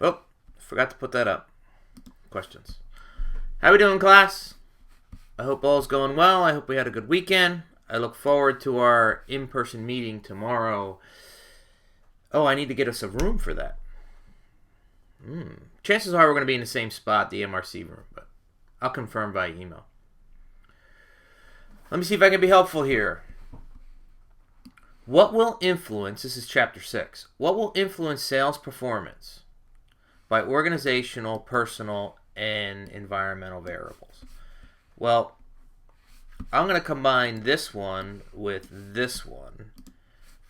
Oh, forgot to put that up. Questions. How we doing, class? I hope all's going well. I hope we had a good weekend. I look forward to our in-person meeting tomorrow. Oh, I need to get us a room for that. Chances are we're going to be in the same spot, the MRC room, but I'll confirm by email. Let me see if I can be helpful here. What will influence, this is chapter 6, what will influence sales performance by organizational, personal, and environmental variables? Well, I'm going to combine this one with this one,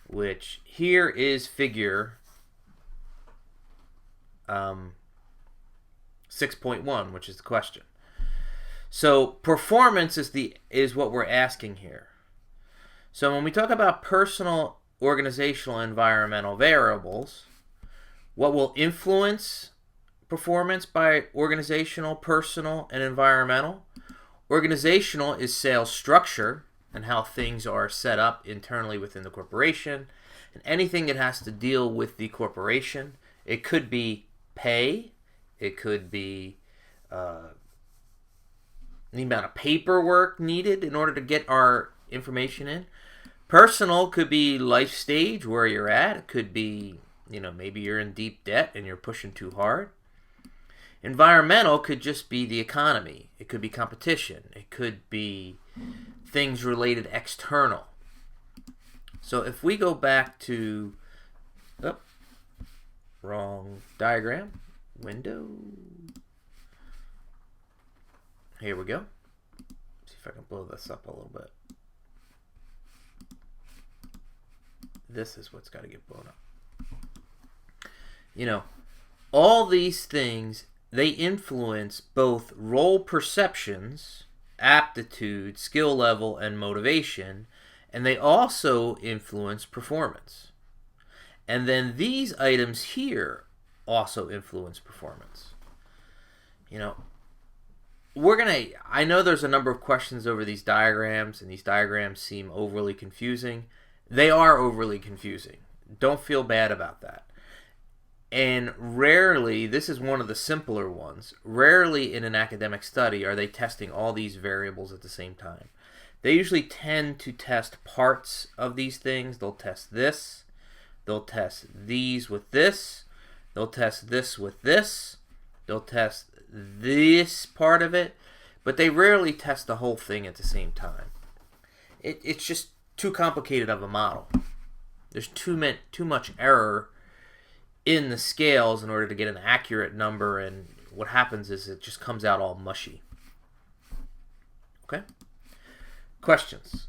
which here is figure 6.1, which is the question. So performance is what we're asking here. So when we talk about personal, organizational, environmental variables, what will influence performance by organizational, personal, and environmental? Organizational is sales structure and how things are set up internally within the corporation, and anything that has to deal with the corporation. It could be pay, it could be the amount of paperwork needed in order to get our information in. Personal could be life stage, where you're at. It could be, maybe you're in deep debt and you're pushing too hard. Environmental could just be the economy. It could be competition. It could be things related external. So if we go back to, wrong diagram, window. Here we go. See if I can blow this up a little bit. This is what's got to get blown up. All these things, they influence both role perceptions, aptitude, skill level, and motivation, and they also influence performance. And then these items here also influence performance. I know there's a number of questions over these diagrams, and these diagrams seem overly confusing. They are overly confusing. Don't feel bad about that. And rarely, this is one of the simpler ones, rarely in an academic study are they testing all these variables at the same time. They usually tend to test parts of these things. They'll test this. They'll test these with this. They'll test this with this. They'll test this part of it. But they rarely test the whole thing at the same time. It's just too complicated of a model. There's too much error in the scales in order to get an accurate number, and what happens is it just comes out all mushy. Okay? Questions.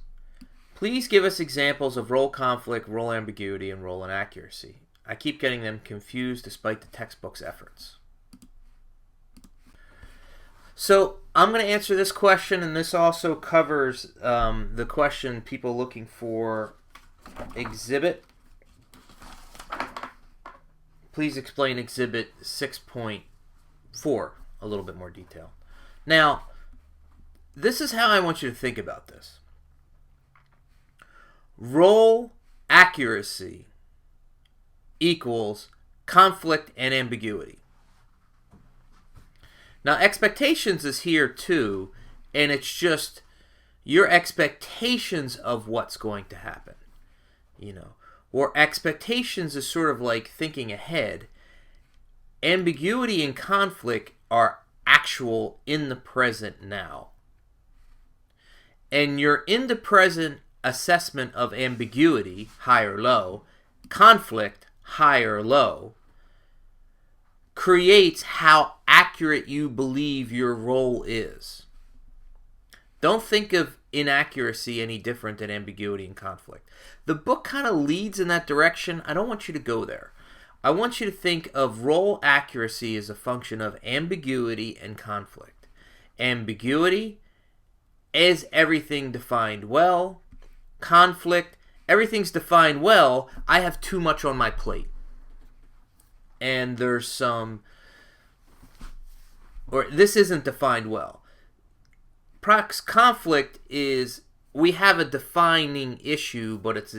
Please give us examples of role conflict, role ambiguity, and role inaccuracy. I keep getting them confused despite the textbook's efforts. So I'm going to answer this question, and this also covers the question people looking for exhibit. Please explain exhibit 6.4 a little bit more detail. Now, this is how I want you to think about this. Role accuracy equals conflict and ambiguity. Now, expectations is here too, and it's just your expectations of what's going to happen. Or expectations is sort of like thinking ahead. Ambiguity and conflict are actual in the present now. And your in the present assessment of ambiguity, high or low, conflict, high or low, creates how accurate you believe your role is. Don't think of inaccuracy any different than ambiguity and conflict. The book kind of leads in that direction. I don't want you to go there. I want you to think of role accuracy as a function of ambiguity and conflict. Ambiguity is everything defined well. Conflict, everything's defined well. I have too much on my plate. And there's some, or this isn't defined well. Conflict is we have a defining issue, but it's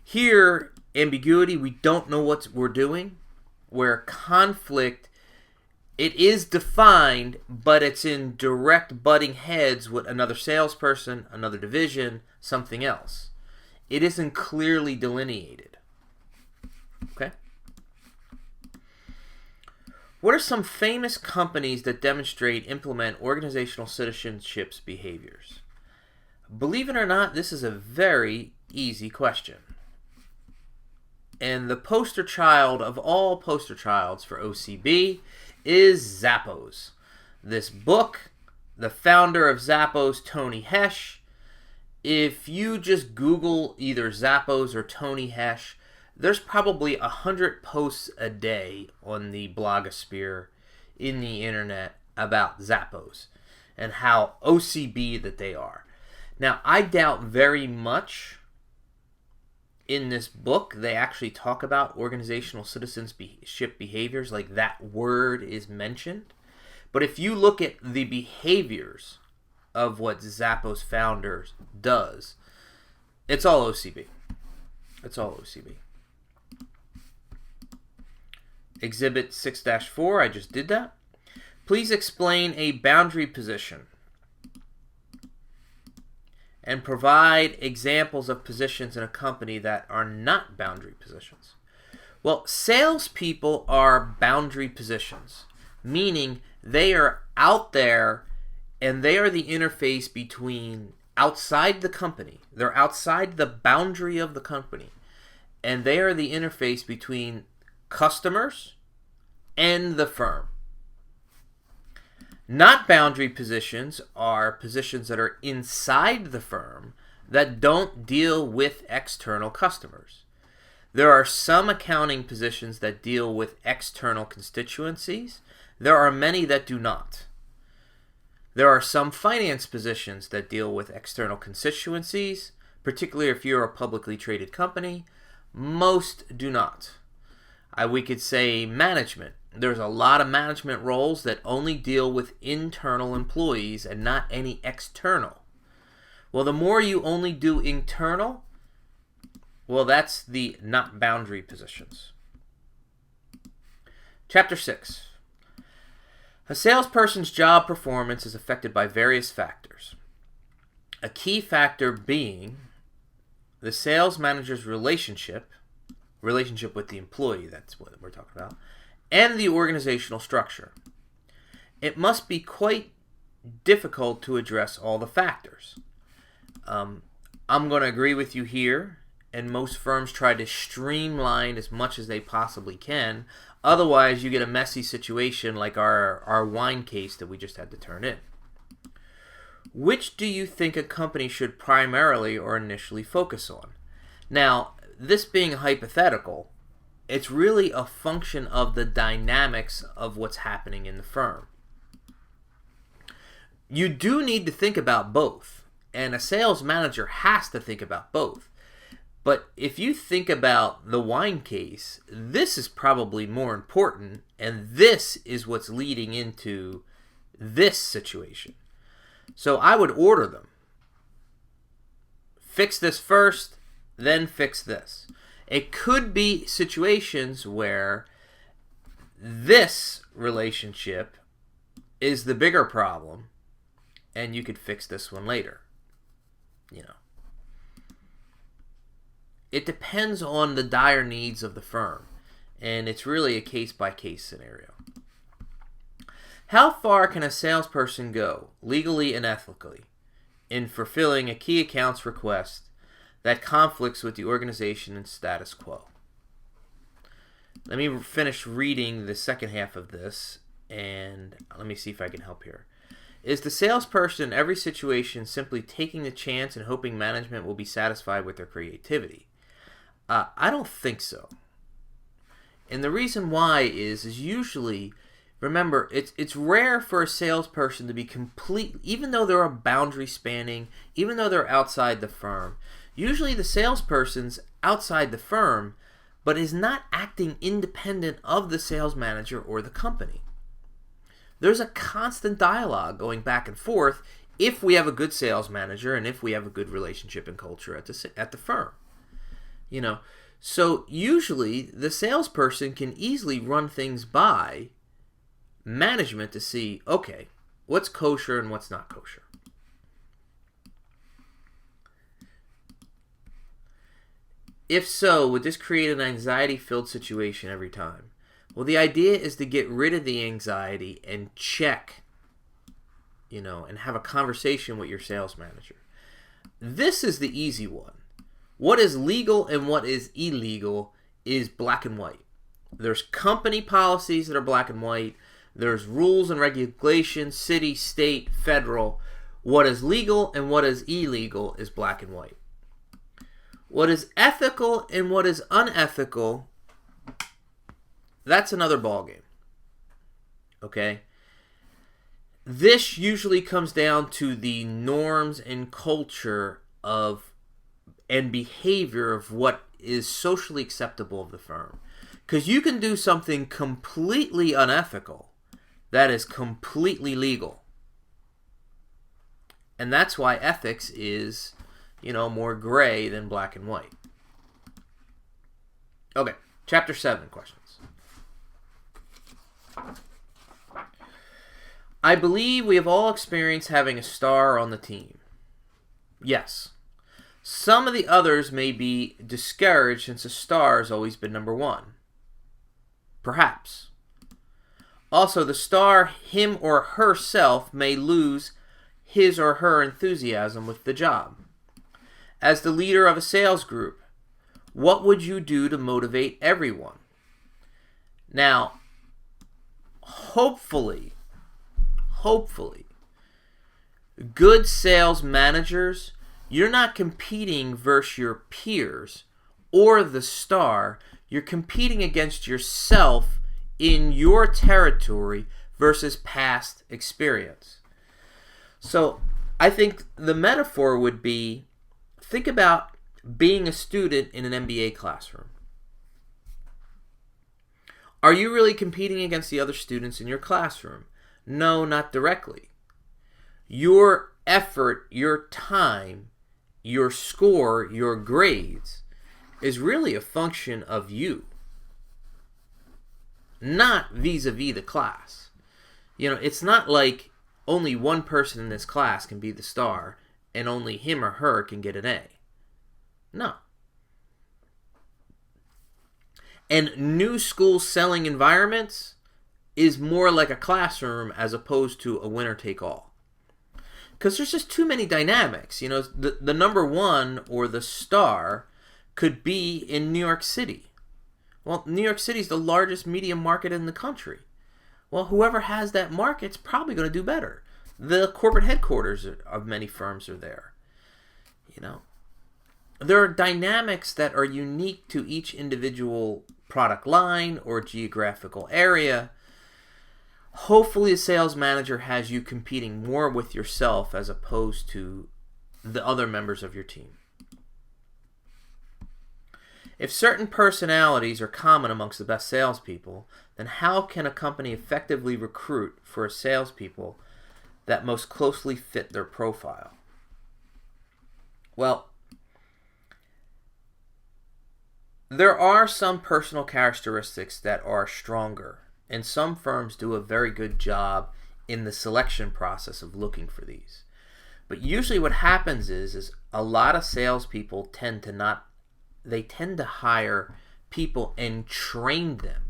here ambiguity, we don't know what we're doing. where conflict, it is defined, but it's in direct butting heads with another salesperson, another division, something else. It isn't clearly delineated. Okay? What are some famous companies that demonstrate, implement organizational citizenship behaviors? Believe it or not, this is a very easy question. And the poster child of all poster childs for OCB is Zappos. This book, the founder of Zappos, Tony Hesh. If you just Google either Zappos or Tony Hesh, there's probably 100 posts a day on the blogosphere in the internet about Zappos and how OCB that they are. Now, I doubt very much in this book they actually talk about organizational citizenship behaviors, like that word is mentioned. But if you look at the behaviors of what Zappos founders does, it's all OCB. It's all OCB. Exhibit 6-4, I just did that. Please explain a boundary position and provide examples of positions in a company that are not boundary positions. Well, salespeople are boundary positions, meaning they are out there and they are the interface between outside the company. They're outside the boundary of the company, and they are the interface between customers and the firm. Not boundary positions are positions that are inside the firm that don't deal with external customers. There are some accounting positions that deal with external constituencies. There are many that do not. There are some finance positions that deal with external constituencies, particularly if you're a publicly traded company. Most do not. We could say management. There's a lot of management roles that only deal with internal employees and not any external. Well, the more you only do internal, well, that's the not boundary positions. Chapter 6. A salesperson's job performance is affected by various factors. A key factor being the sales manager's relationship with the employee, that's what we're talking about, and the organizational structure. It must be quite difficult to address all the factors. I'm going to agree with you here, and most firms try to streamline as much as they possibly can. Otherwise, you get a messy situation like our wine case that we just had to turn in. Which do you think a company should primarily or initially focus on? Now, this being hypothetical, it's really a function of the dynamics of what's happening in the firm. You do need to think about both, and a sales manager has to think about both. But if you think about the wine case, this is probably more important, and this is what's leading into this situation. So I would order them. Fix this first, then fix this. It could be situations where this relationship is the bigger problem, and you could fix this one later. It depends on the dire needs of the firm, and it's really a case-by-case scenario. How far can a salesperson go, legally and ethically, in fulfilling a key accounts request that conflicts with the organization and status quo? Let me finish reading the second half of this, and let me see if I can help here. Is the salesperson in every situation simply taking the chance and hoping management will be satisfied with their creativity? I don't think so. And the reason why is usually, remember, it's rare for a salesperson to be complete, even though they're a boundary spanning, even though they're outside the firm. Usually the salesperson's outside the firm, but is not acting independent of the sales manager or the company. There's a constant dialogue going back and forth if we have a good sales manager and if we have a good relationship and culture at the firm. So usually the salesperson can easily run things by management to see, okay, what's kosher and what's not kosher. If so, would this create an anxiety-filled situation every time? Well, the idea is to get rid of the anxiety and check, and have a conversation with your sales manager. This is the easy one. What is legal and what is illegal is black and white. There's company policies that are black and white. There's rules and regulations, city, state, federal. What is legal and what is illegal is black and white. What is ethical and what is unethical, that's another ballgame. Okay? This usually comes down to the norms and culture and behavior of what is socially acceptable of the firm. Because you can do something completely unethical that is completely legal. And that's why ethics is, more gray than black and white. Okay, chapter 7 questions. I believe we have all experienced having a star on the team. Yes. Some of the others may be discouraged since a star has always been number one. Perhaps. Also, the star, him or herself, may lose his or her enthusiasm with the job. As the leader of a sales group, what would you do to motivate everyone? Now, hopefully, good sales managers, you're not competing versus your peers or the star. You're competing against yourself in your territory versus past experience. So I think the metaphor would be, think about being a student in an MBA classroom. Are you really competing against the other students in your classroom? No, not directly. Your effort, your time, your score, your grades is really a function of you, not vis-a-vis the class. It's not like only one person in this class can be the star and only him or her can get an A. No. And new school selling environments is more like a classroom as opposed to a winner-take-all. Because there's just too many dynamics. The number one or the star could be in New York City. Well, New York City is the largest media market in the country. Well, whoever has that market's probably going to do better. The corporate headquarters of many firms are there. There are dynamics that are unique to each individual product line or geographical area. Hopefully a sales manager has you competing more with yourself as opposed to the other members of your team. If certain personalities are common amongst the best salespeople, then how can a company effectively recruit for salespeople that most closely fit their profile? Well, there are some personal characteristics that are stronger, and some firms do a very good job in the selection process of looking for these. But usually what happens is a lot of salespeople tend to hire people and train them.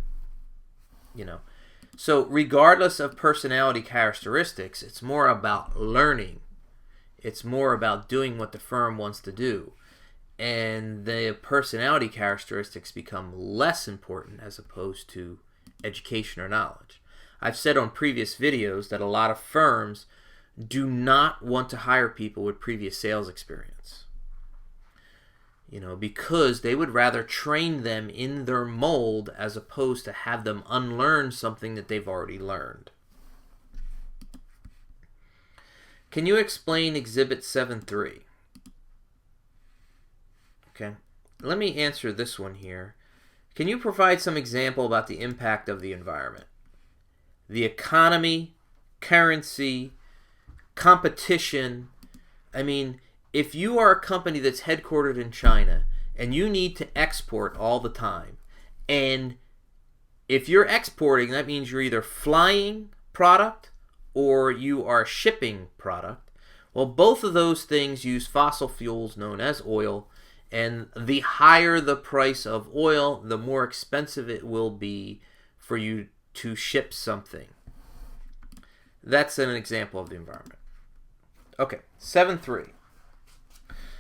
So regardless of personality characteristics, it's more about learning. It's more about doing what the firm wants to do. And the personality characteristics become less important as opposed to education or knowledge. I've said on previous videos that a lot of firms do not want to hire people with previous sales experience. Because they would rather train them in their mold as opposed to have them unlearn something that they've already learned. Can you explain Exhibit 7.3? Okay, let me answer this one here. Can you provide some example about the impact of the environment? The economy, currency, competition. If you are a company that's headquartered in China and you need to export all the time. And if you're exporting, that means you're either flying product or you are shipping product. Well, both of those things use fossil fuels known as oil, and the higher the price of oil, the more expensive it will be for you to ship something. That's an example of the environment. Okay, 7.3.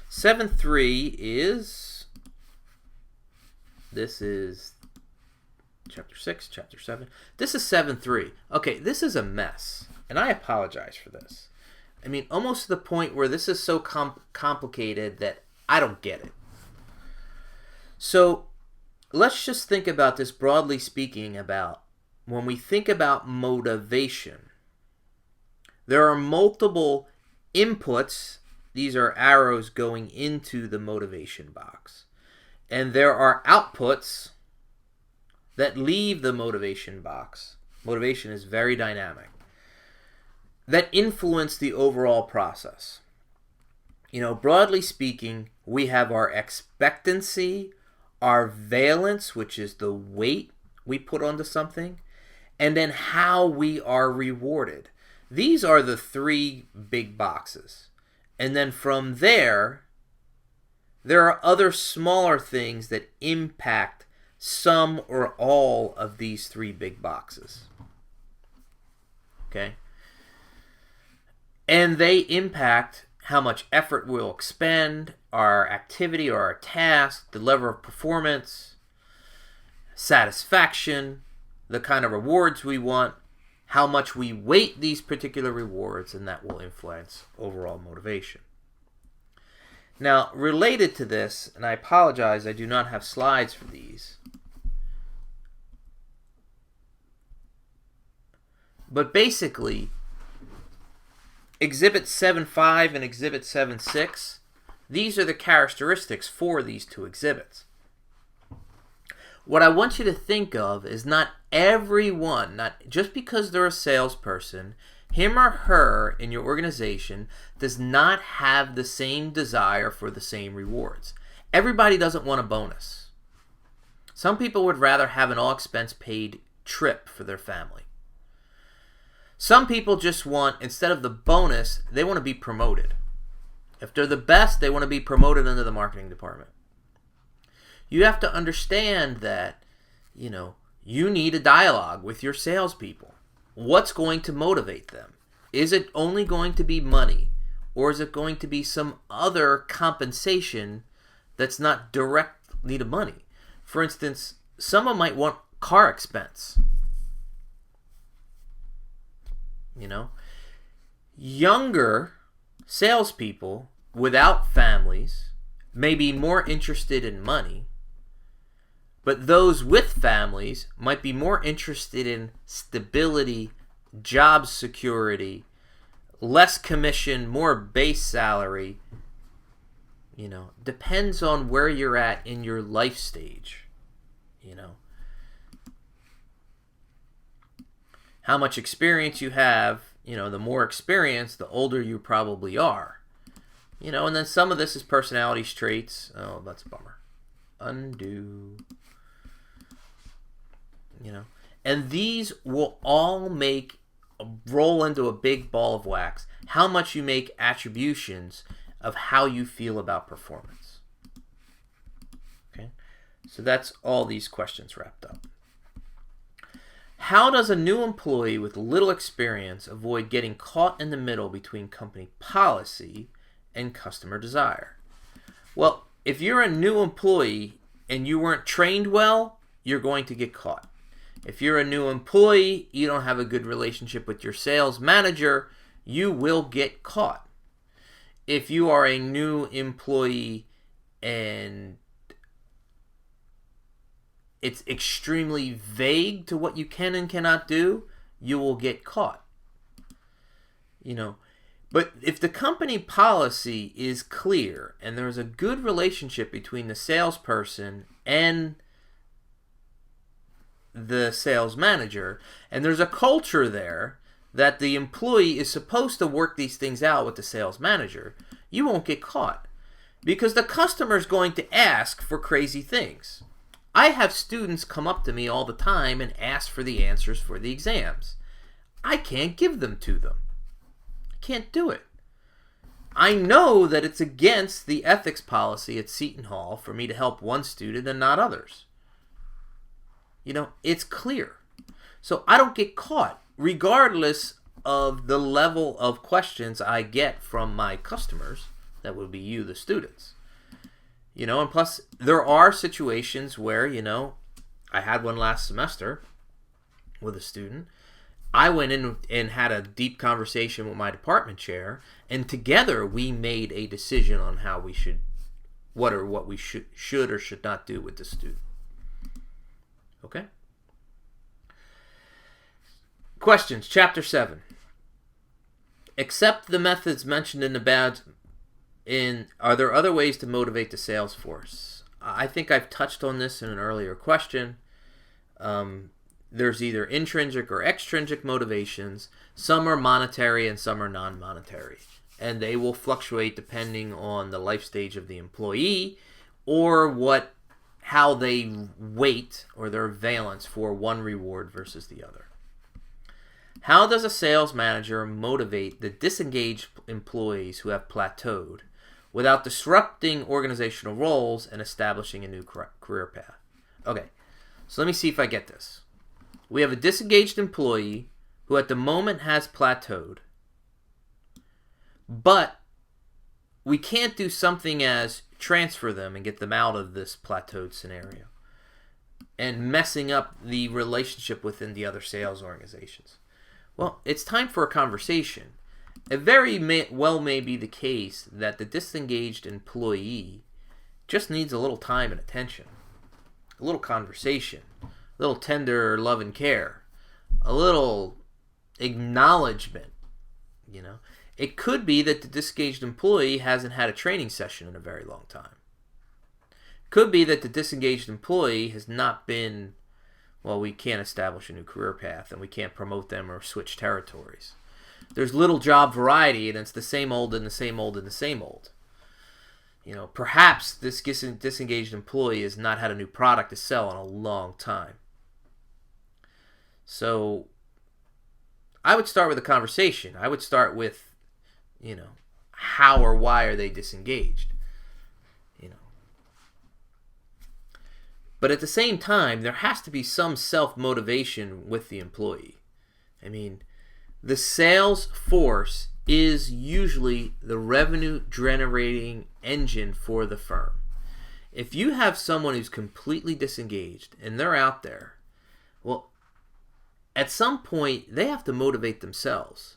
7.3 is, this is chapter 6, chapter 7. This is 7.3. Okay, this is a mess, and I apologize for this. I mean, almost to the point where this is so complicated that I don't get it. So let's just think about this broadly speaking about when we think about motivation. There are multiple inputs. These are arrows going into the motivation box. And there are outputs that leave the motivation box. Motivation is very dynamic. That influence the overall process. You know, broadly speaking, we have our expectancy, our valence, which is the weight we put onto something, and then how we are rewarded. These are the three big boxes. And then from there are other smaller things that impact some or all of these three big boxes. Okay? And they impact how much effort we'll expend, our activity or our task, the level of performance, satisfaction, the kind of rewards we want, how much we weight these particular rewards, and that will influence overall motivation. Now, related to this, and I apologize, I do not have slides for these, but basically, Exhibit 7.5 and Exhibit 7.6, these are the characteristics for these two exhibits. What I want you to think of is not everyone, not just because they're a salesperson, him or her in your organization does not have the same desire for the same rewards. Everybody doesn't want a bonus. Some people would rather have an all-expense paid trip for their family. Some people just want, instead of the bonus, they want to be promoted. If they're the best, they want to be promoted into the marketing department. You have to understand that, you need a dialogue with your salespeople. What's going to motivate them? Is it only going to be money? Or is it going to be some other compensation that's not directly to money? For instance, someone might want car expense. Younger salespeople without families may be more interested in money, but those with families might be more interested in stability, job security, less commission, more base salary. Depends on where you're at in your life stage. How much experience you have, the more experience, the older you probably are. And then some of this is personality traits. Oh, that's a bummer. Undo. And these will all roll into a big ball of wax. How much you make attributions of how you feel about performance. Okay? So that's all these questions wrapped up. How does a new employee with little experience avoid getting caught in the middle between company policy and customer desire? Well, if you're a new employee and you weren't trained well, you're going to get caught. If you're a new employee, you don't have a good relationship with your sales manager, you will get caught. If you are a new employee and it's extremely vague to what you can and cannot do, you will get caught. But if the company policy is clear and there's a good relationship between the salesperson and the sales manager, and there's a culture there that the employee is supposed to work these things out with the sales manager, you won't get caught. because the customer is going to ask for crazy things. I have students come up to me all the time and ask for the answers for the exams. I can't give them to them. I can't do it. I know that it's against the ethics policy at Seton Hall for me to help one student and not others. It's clear. So I don't get caught, regardless of the level of questions I get from my customers. That would be you, the students. And plus, there are situations where, I had one last semester with a student. I went in and had a deep conversation with my department chair, and together we made a decision on how we should, what we should or should not do with the student. Okay? Questions, Chapter 7. Accept the methods mentioned in the badge. Are there other ways to motivate the sales force? I think I've touched on this in an earlier question. There's either intrinsic or extrinsic motivations. Some are monetary and some are non-monetary. And they will fluctuate depending on the life stage of the employee or how they weight or their valence for one reward versus the other. How does a sales manager motivate the disengaged employees who have plateaued without disrupting organizational roles and establishing a new career path? Okay, so let me see if I get this. We have a disengaged employee who at the moment has plateaued, but we can't do something as transfer them and get them out of this plateaued scenario and messing up the relationship within the other sales organizations. Well, it's time for a conversation. It very well may be the case that the disengaged employee just needs a little time and attention, a little conversation, a little tender love and care, a little acknowledgement. It could be that the disengaged employee hasn't had a training session in a very long time. It could be that the disengaged employee has not been, we can't establish a new career path and we can't promote them or switch territories. There's little job variety, and it's the same old and the same old and the same old. Perhaps this disengaged employee has not had a new product to sell in a long time. So I would start with a conversation. I would start with, how or why are they disengaged? But at the same time, there has to be some self-motivation with the employee. The sales force is usually the revenue-generating engine for the firm. If you have someone who's completely disengaged and they're out there, at some point, they have to motivate themselves.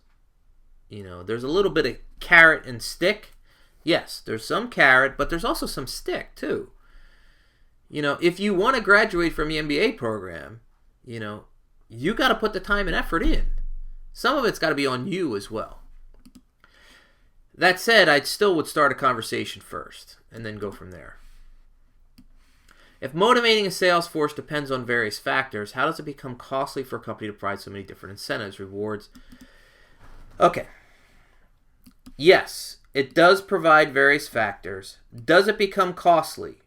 There's a little bit of carrot and stick. Yes, there's some carrot, but there's also some stick, too. If you want to graduate from the MBA program, you got to put the time and effort in. Some of it's got to be on you as well. That said, I still would start a conversation first and then go from there. If motivating a sales force depends on various factors, how does it become costly for a company to provide so many different incentives, rewards? Okay. Yes, it does provide various factors. Does it become costly?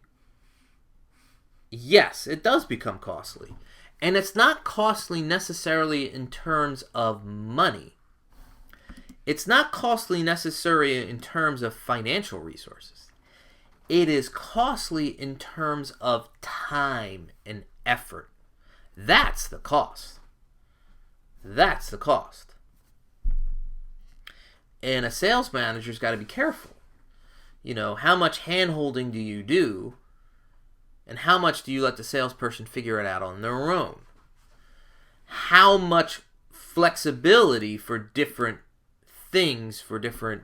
Yes, it does become costly. And it's not costly necessarily in terms of money. It's not costly necessarily in terms of financial resources. It is costly in terms of time and effort. That's the cost. That's the cost. And a sales manager's got to be careful. How much hand-holding do you do? And how much do you let the salesperson figure it out on their own? How much flexibility for different things, for different,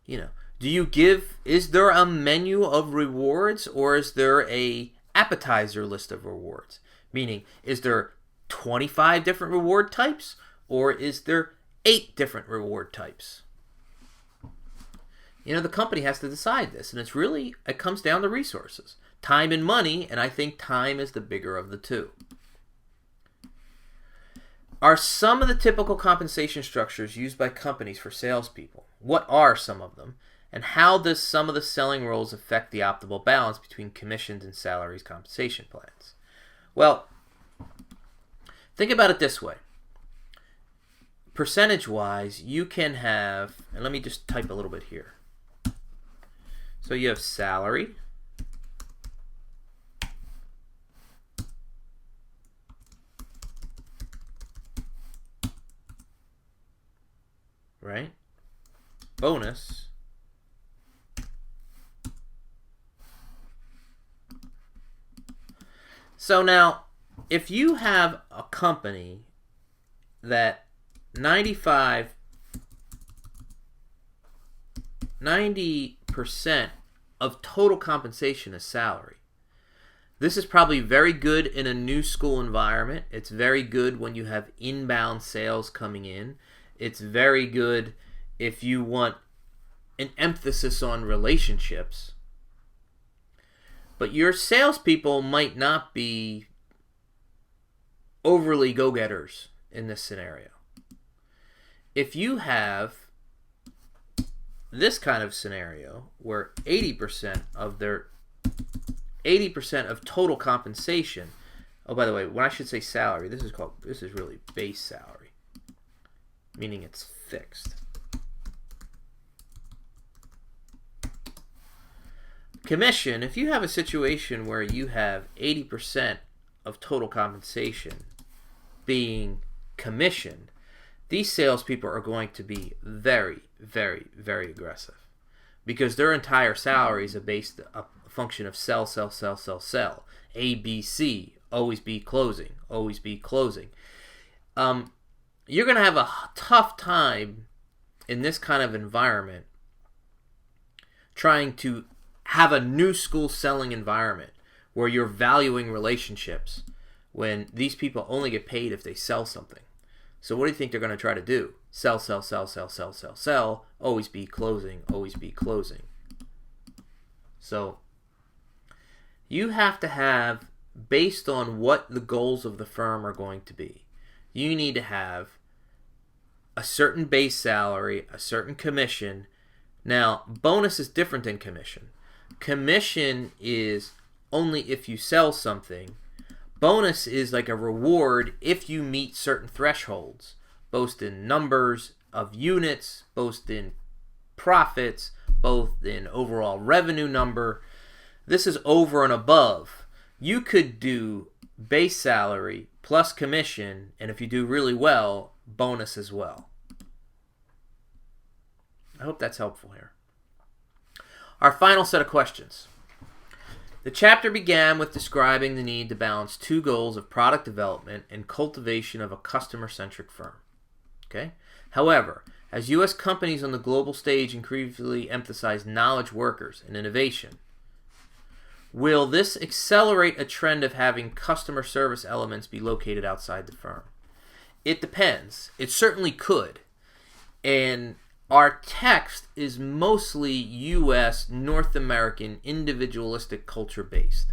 is there a menu of rewards or is there a appetizer list of rewards? Meaning, is there 25 different reward types or is there 8 different reward types? The company has to decide this, and it comes down to resources. Time and money, and I think time is the bigger of the two. Are some of the typical compensation structures used by companies for salespeople? What are some of them? And how does some of the selling roles affect the optimal balance between commissions and salaries compensation plans? Well, think about it this way. Percentage-wise, you can have, and let me just type a little bit here. So you have salary, right? Bonus, so now, if you have a company that 90% of total compensation is salary, this is probably very good in a new school environment. It's very good when you have inbound sales coming in. It's very good if you want an emphasis on relationships. But your salespeople might not be overly go-getters in this scenario. If you have this kind of scenario where 80% of total compensation, oh, by the way, when I should say salary, this is really base salary, meaning it's fixed. Commission, if you have a situation where you have 80% of total compensation being commissioned, these salespeople are going to be very, very, very aggressive because their entire salaries are based a function of sell, sell, sell, sell, sell. A, B, C, always be closing, always be closing. You're going to have a tough time in this kind of environment trying to have a new school selling environment where you're valuing relationships when these people only get paid if they sell something. So what do you think they're going to try to do? Sell, sell, sell, sell, sell, sell, sell. Always be closing, always be closing. So you have to have, based on what the goals of the firm are going to be, you need to have a certain base salary, a certain commission. Now, bonus is different than commission. Commission is only if you sell something. Bonus is like a reward if you meet certain thresholds, both in numbers of units, both in profits, both in overall revenue number. This is over and above. You could do base salary plus commission, and if you do really well, bonus as well. I hope that's helpful here. Our final set of questions. The chapter began with describing the need to balance two goals of product development and cultivation of a customer-centric firm. Okay? However, as U.S. companies on the global stage increasingly emphasize knowledge workers and innovation, will this accelerate a trend of having customer service elements be located outside the firm? It depends. It certainly could. And our text is mostly U.S., North American, individualistic culture based.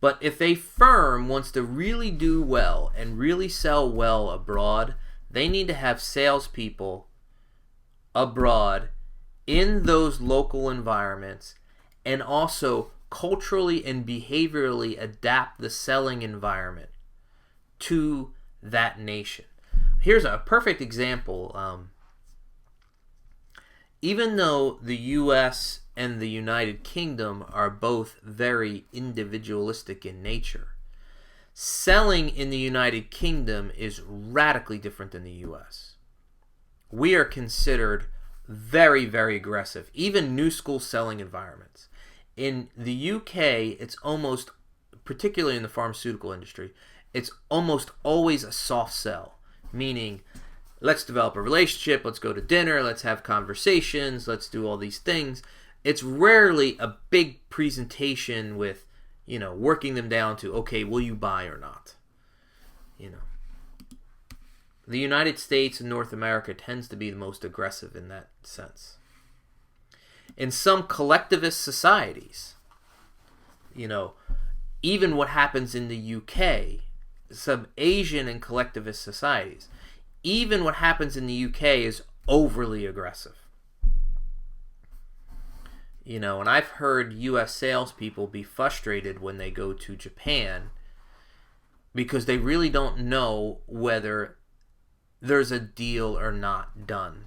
But if a firm wants to really do well and really sell well abroad, they need to have salespeople abroad in those local environments and also culturally and behaviorally adapt the selling environment to that nation. Here's a perfect example. Even though the U.S. and the United Kingdom are both very individualistic in nature, selling in the United Kingdom is radically different than the U.S. We are considered very, very aggressive, even new school selling environments. In the UK, it's almost, particularly in the pharmaceutical industry, it's almost always a soft sell, meaning let's develop a relationship, let's go to dinner, let's have conversations, let's do all these things. It's rarely a big presentation with, working them down to, okay, will you buy or not? The United States and North America tends to be the most aggressive in that sense. In some collectivist societies, even what happens in the UK, some Asian and collectivist societies, even what happens in the UK is overly aggressive. And I've heard U.S. salespeople be frustrated when they go to Japan because they really don't know whether there's a deal or not done.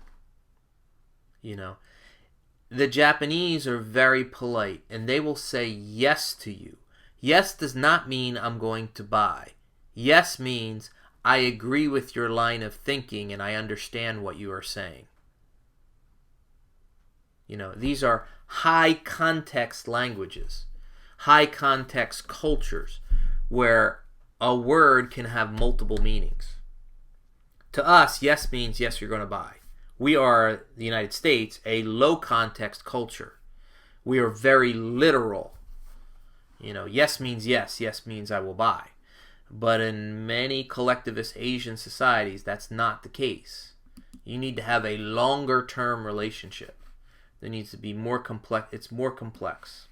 The Japanese are very polite, and they will say yes to you. Yes does not mean I'm going to buy. Yes means I agree with your line of thinking and I understand what you are saying. These are high context languages, high context cultures, where a word can have multiple meanings. To us, yes means yes, you're going to buy. We are, the United States, a low context culture. We are very literal. Yes means yes, yes means I will buy. But in many collectivist Asian societies, that's not the case. You need to have a longer term relationship. There needs to be more complex. It's more complex.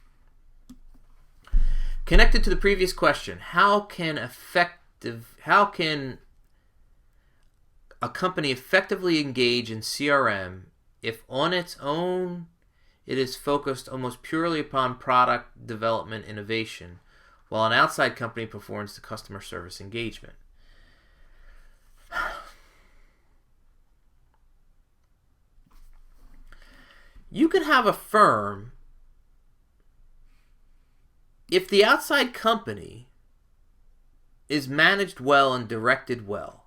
Connected to the previous question, how can a company effectively engage in CRM if on its own it is focused almost purely upon product development innovation, while an outside company performs the customer service engagement? You could have a firm, if the outside company is managed well and directed well,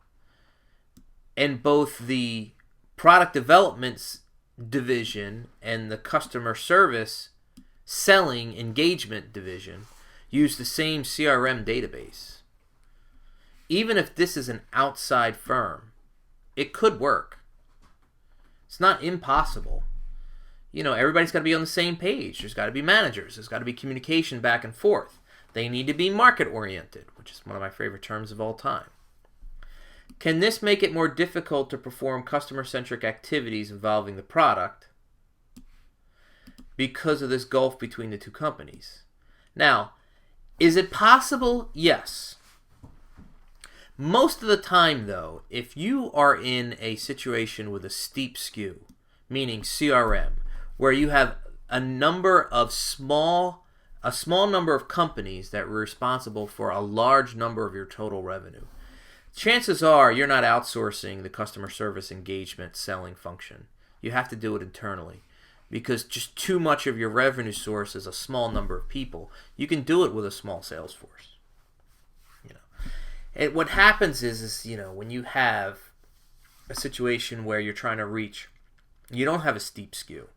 and both the product development division and the customer service selling engagement division use the same CRM database. Even if this is an outside firm, it could work. It's not impossible. Everybody's got to be on the same page. There's got to be managers. There's got to be communication back and forth. They need to be market-oriented, which is one of my favorite terms of all time. Can this make it more difficult to perform customer-centric activities involving the product because of this gulf between the two companies? Now, is it possible? Yes. Most of the time, though, if you are in a situation with a steep skew, meaning CRM, where you have a small number of companies that are responsible for a large number of your total revenue, chances are you're not outsourcing the customer service engagement selling function. You have to do it internally because just too much of your revenue source is a small number of people. You can do it with a small sales force. And what happens is when you have a situation where you're trying to reach, you don't have a steep skew.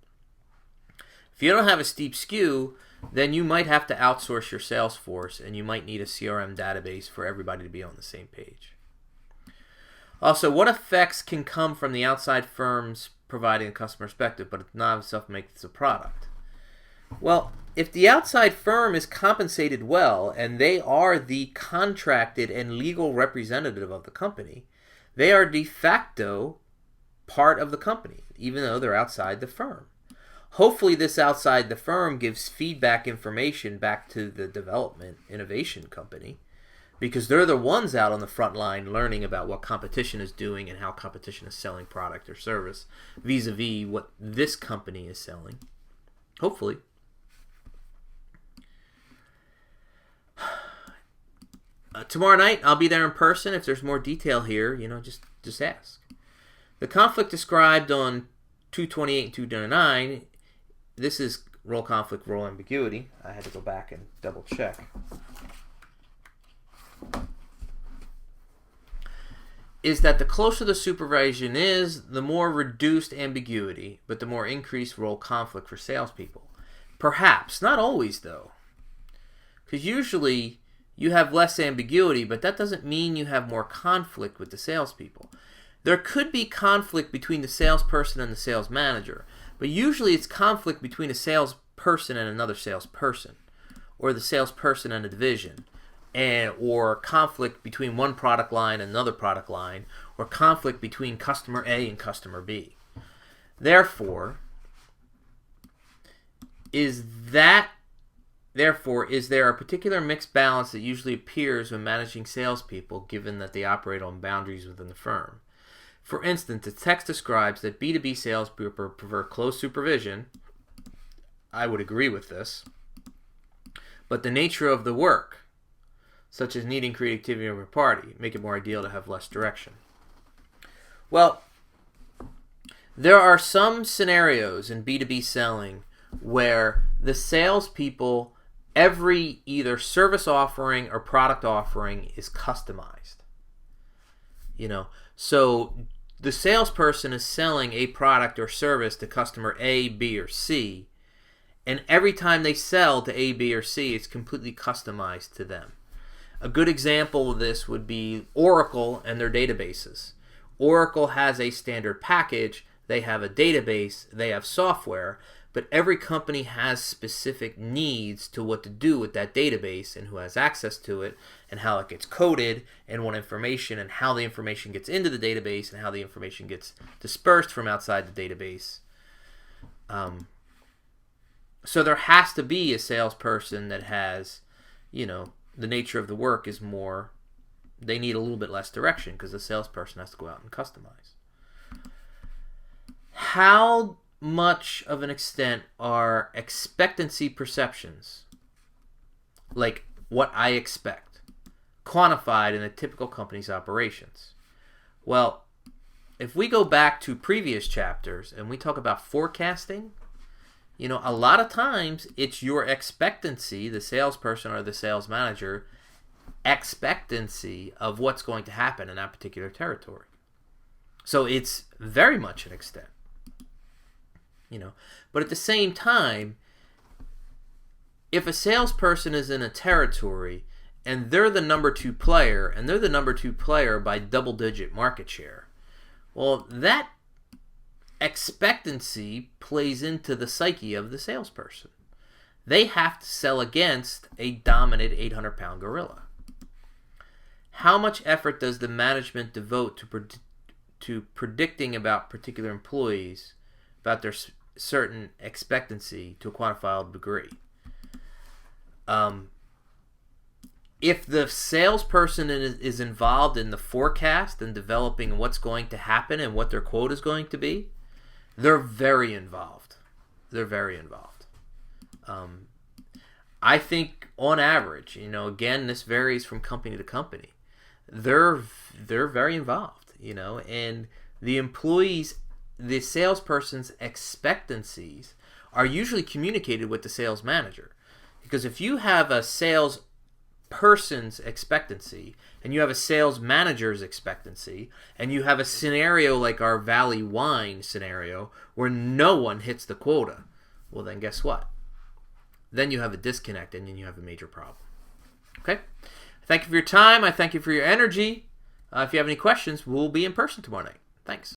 If you don't have a steep skew, then you might have to outsource your sales force and you might need a CRM database for everybody to be on the same page. Also, what effects can come from the outside firms providing a customer perspective, but not itself makes the product? Well, if the outside firm is compensated well and they are the contracted and legal representative of the company, they are de facto part of the company, even though they're outside the firm. Hopefully this outside the firm gives feedback information back to the development innovation company, because they're the ones out on the front line learning about what competition is doing and how competition is selling product or service vis-a-vis what this company is selling. Hopefully. Tomorrow night, I'll be there in person. If there's more detail here, just ask. The conflict described on 228 and 229, this is role conflict, role ambiguity. I had to go back and double check. Is that the closer the supervision is, the more reduced ambiguity, but the more increased role conflict for salespeople. Perhaps, not always though. Because usually you have less ambiguity, but that doesn't mean you have more conflict with the salespeople. There could be conflict between the salesperson and the sales manager, but usually it's conflict between a salesperson and another salesperson, or the salesperson and a division, or conflict between one product line and another product line, or conflict between customer A and customer B. Therefore, is there a particular mixed balance that usually appears when managing salespeople, given that they operate on boundaries within the firm? For instance, the text describes that B2B salespeople prefer close supervision. I would agree with this. But the nature of the work, such as needing creativity over party, make it more ideal to have less direction. Well, there are some scenarios in B2B selling where the salespeople, every either service offering or product offering is customized. So the salesperson is selling a product or service to customer A, B, or C, and every time they sell to A, B, or C, it's completely customized to them. A good example of this would be Oracle and their databases. Oracle has a standard package, they have a database, they have software, but every company has specific needs to what to do with that database and who has access to it and how it gets coded and what information and how the information gets into the database and how the information gets dispersed from outside the database. So there has to be a salesperson that has, the nature of the work is more, they need a little bit less direction because the salesperson has to go out and customize. How much of an extent are expectancy perceptions, like what I expect, quantified in a typical company's operations? Well, if we go back to previous chapters and we talk about forecasting, a lot of times it's your expectancy, the salesperson or the sales manager, expectancy of what's going to happen in that particular territory. So it's very much an extent. But at the same time, if a salesperson is in a territory and they're the number 2 player, and they're the number 2 player by double-digit market share, well, that expectancy plays into the psyche of the salesperson. They have to sell against a dominant 800-pound gorilla. How much effort does the management devote to predicting about particular employees, about their certain expectancy to a quantifiable degree? If the salesperson is involved in the forecast and developing what's going to happen and what their quote is going to be, they're very involved. I think on average, again, this varies from company to company, they're very involved, and the employees, the salesperson's expectancies are usually communicated with the sales manager. Because if you have a salesperson's expectancy and you have a sales manager's expectancy and you have a scenario like our Valley Wine scenario where no one hits the quota, well then guess what? Then you have a disconnect and then you have a major problem. Okay? Thank you for your time. I thank you for your energy. If you have any questions, we'll be in person tomorrow night. Thanks.